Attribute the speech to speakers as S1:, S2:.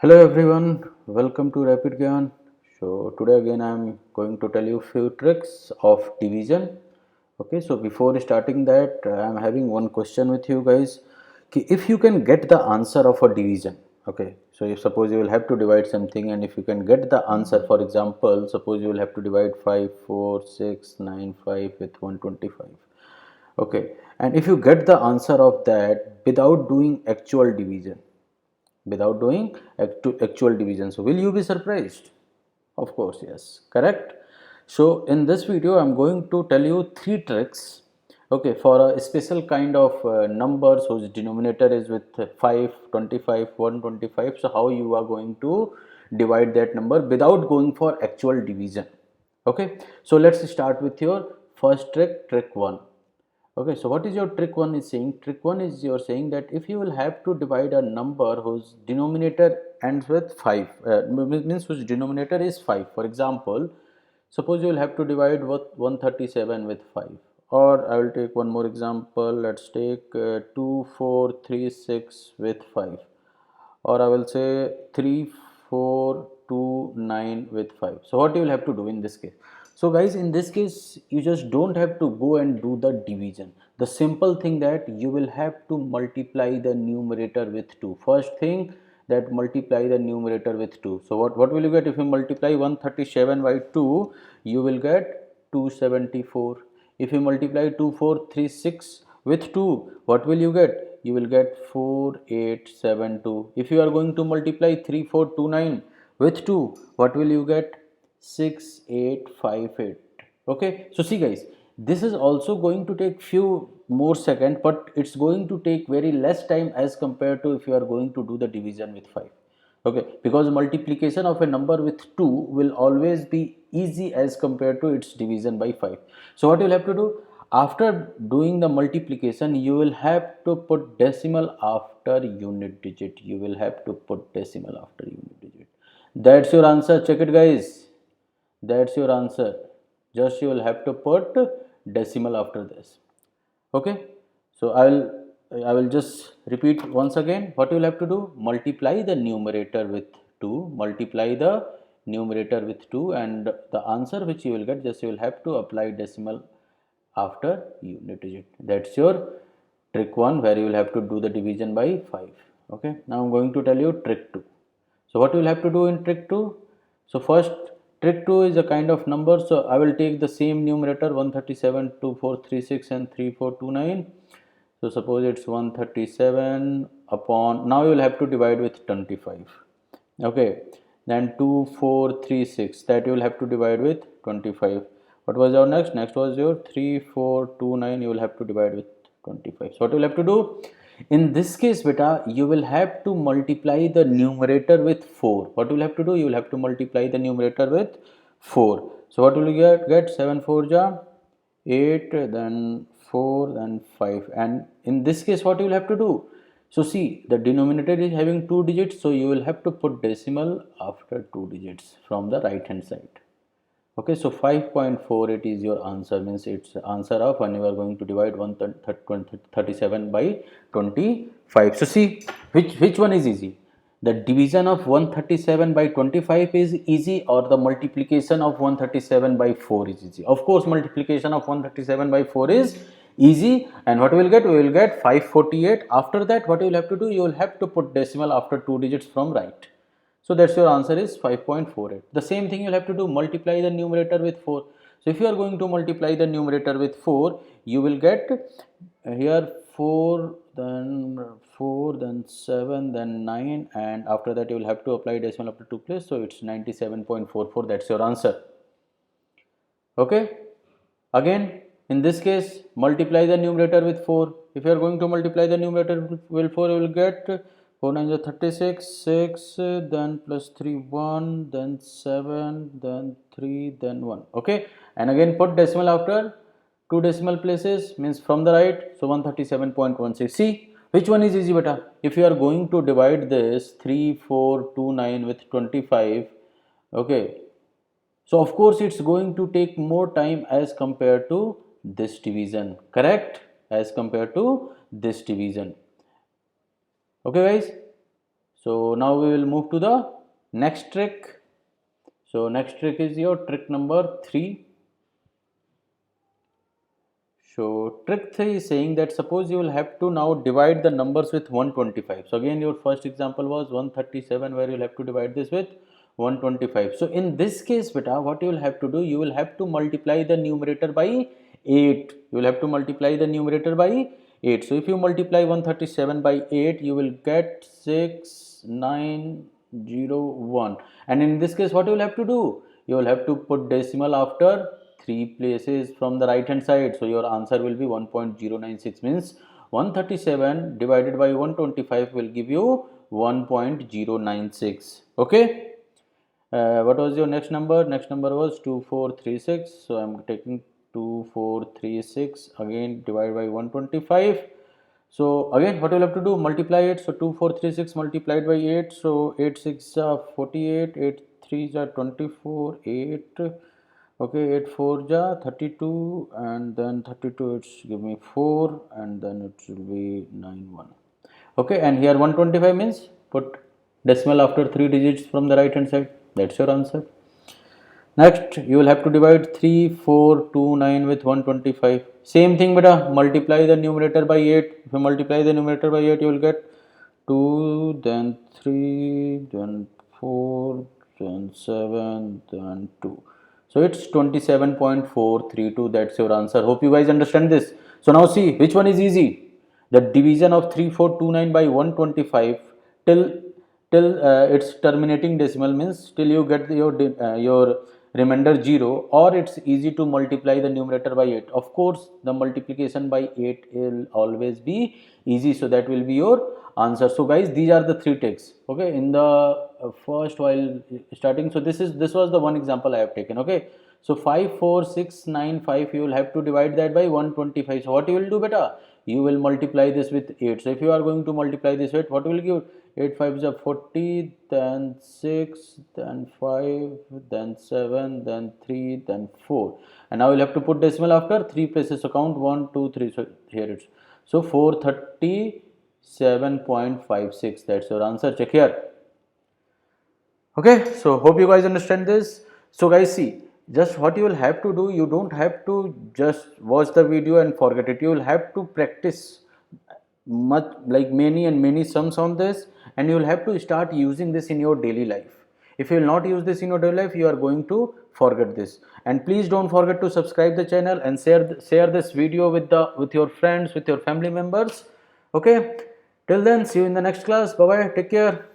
S1: Hello everyone, welcome to Rapid Gyan. So today again I am going to tell you few tricks of division. Okay, so before starting that I am having one question with you guys. If you can get the answer of a division, okay, so if suppose you will have to divide something and if you can get the answer, for example, suppose you will have to divide 5, 4, 6, 9, 5 with 125. Okay, and if you get the answer of that without doing actual division, actual division, so will you be surprised? Of course, yes, correct. So in this video I'm going to tell you three tricks, okay, for a special kind of numbers whose denominator is with 5, 25, 125. So how you are going to divide that number without going for actual division. Okay, so let's start with your first trick, trick 1. Okay, so what is your trick 1 is saying? Trick 1 is you're saying that if you will have to divide a number whose denominator ends with 5, means whose denominator is 5. For example, suppose you will have to divide what 137 with 5. Or I will take one more example. Let's take 2436 with 5. Or I will say 3429 with 5. So what you will have to do in this case? So guys, in this case you just don't have to go and do the division. The simple thing that you will have to multiply the numerator with 2. First thing, that multiply the numerator with 2. So what will you get if you multiply 137 by 2? You will get 274. If you multiply 2436 with 2, what will you get? You will get 4872. If you are going to multiply 3429 with 2, what will you get? 6858. Okay, so see guys, this is also going to take few more seconds, but it's going to take very less time as compared to if you are going to do the division with 5. Okay, because multiplication of a number with 2 will always be easy as compared to its division by 5. So what you will have to do, after doing the multiplication, you will have to put decimal after unit digit. You will have to put decimal after unit digit. That's your answer. Check it guys, that's your answer. Just you will have to put decimal after this. Okay, so I will just repeat once again. What you will have to do, multiply the numerator with 2, multiply the numerator with 2, and the answer which you will get, just you will have to apply decimal after unit digit. That's your trick 1, where you will have to do the division by 5. Okay, now I'm going to tell you trick 2. So what you will have to do in trick 2? So first, trick 2 is a kind of number. So I will take the same numerator 137, 2436 and 3429. So suppose it's 137 upon, now you will have to divide with 25. Okay, then 2436, that you will have to divide with 25. What was your next? Next was your 3429, you will have to divide with 25. So what you will have to do? In this case, beta, you will have to multiply the numerator with 4. What you will have to do? You will have to multiply the numerator with 4. So what will you get? Get 7 4 ja 8, then 4, then 5. And in this case, what you will have to do? So see, the denominator is having 2 digits, so you will have to put decimal after 2 digits from the right hand side. Okay, so 5.48 is your answer, means it's answer of when you are going to divide 137 by 25. So see, which one is easy? The division of 137 by 25 is easy, or the multiplication of 137 by 4 is easy? Of course, multiplication of 137 by 4 is easy. And what we will get? We will get 548. After that, what you will have to do? You will have to put decimal after 2 digits from right. So that's your answer is 5.48. The same thing you'll have to do, multiply the numerator with 4. So if you are going to multiply the numerator with 4, you will get here 4, then 7, then 9, and after that you will have to apply decimal after 2 place. So it's 97.44. That's your answer. Okay. Again, in this case, multiply the numerator with 4. If you are going to multiply the numerator with 4, you will get 4 9 is 36, 6, then plus 3, 1, then 7, then 3, then 1. Okay, and again put decimal after 2 decimal places, means from the right. So 137.16. See, which one is easy, beta? If you are going to divide this 3429 with 25, okay, so of course it's going to take more time as compared to this division, correct? As compared to this division. Okay guys, So now we will move to the next trick. So next trick is your trick number 3. So trick 3 is saying that suppose you will have to now divide the numbers with 125. So again your first example was 137, where you will have to divide this with 125. So in this case beta, what you will have to do, you will have to multiply the numerator by 8. You will have to multiply the numerator by 8. So if you multiply 137 by 8, you will get 6901. And in this case what you will have to do, you will have to put decimal after 3 places from the right hand side. So your answer will be 1.096, means 137 divided by 125 will give you 1.096. Okay. What was your next number? Next number was 2436. So I am taking 2436 again, divide by 125. So again what you will have to do, multiply it. So 2436 multiplied by 8. So 8 6 are 48, 8 3 are 24, 8. Okay, 8 4 ja 32, and then 32 it's give me 4, and then it will be 91. Okay, and here 125 means put decimal after 3 digits from the right hand side. That's your answer. Next, you will have to divide 3429 with 125. Same thing, beta, multiply the numerator by 8. If you multiply the numerator by 8, you will get 2, then 3, then 4, then 7, then 2. So it's 27.432. That's your answer. Hope you guys understand this. So now see which one is easy. The division of 3429 by 125 till its terminating decimal, means till you get your remainder 0, or it's easy to multiply the numerator by 8. Of course the multiplication by 8 will always be easy, so that will be your answer. So guys, these are the 3 tricks. Okay, in the first while starting, so this was the one example I have taken. Okay, so 54695, you will have to divide that by 125. So what you will do beta, you will multiply this with 8. So if you are going to multiply this with, what will give? 8 5 is 40, then 6, then 5, then 7, then 3, then 4, and now you'll have to put decimal after 3 places. So count 1 2 3. So here it's, so 437.56. that's your answer. Check here. Okay, so hope you guys understand this. So guys, see, just what you will have to do, you don't have to just watch the video and forget it. You will have to practice much, like many sums on this, and you will have to start using this in your daily life. If you will not use this in your daily life, you are going to forget this. And please don't forget to subscribe the channel and share this video with your friends, with your family members. Okay, till then, see you in the next class. Bye bye, take care.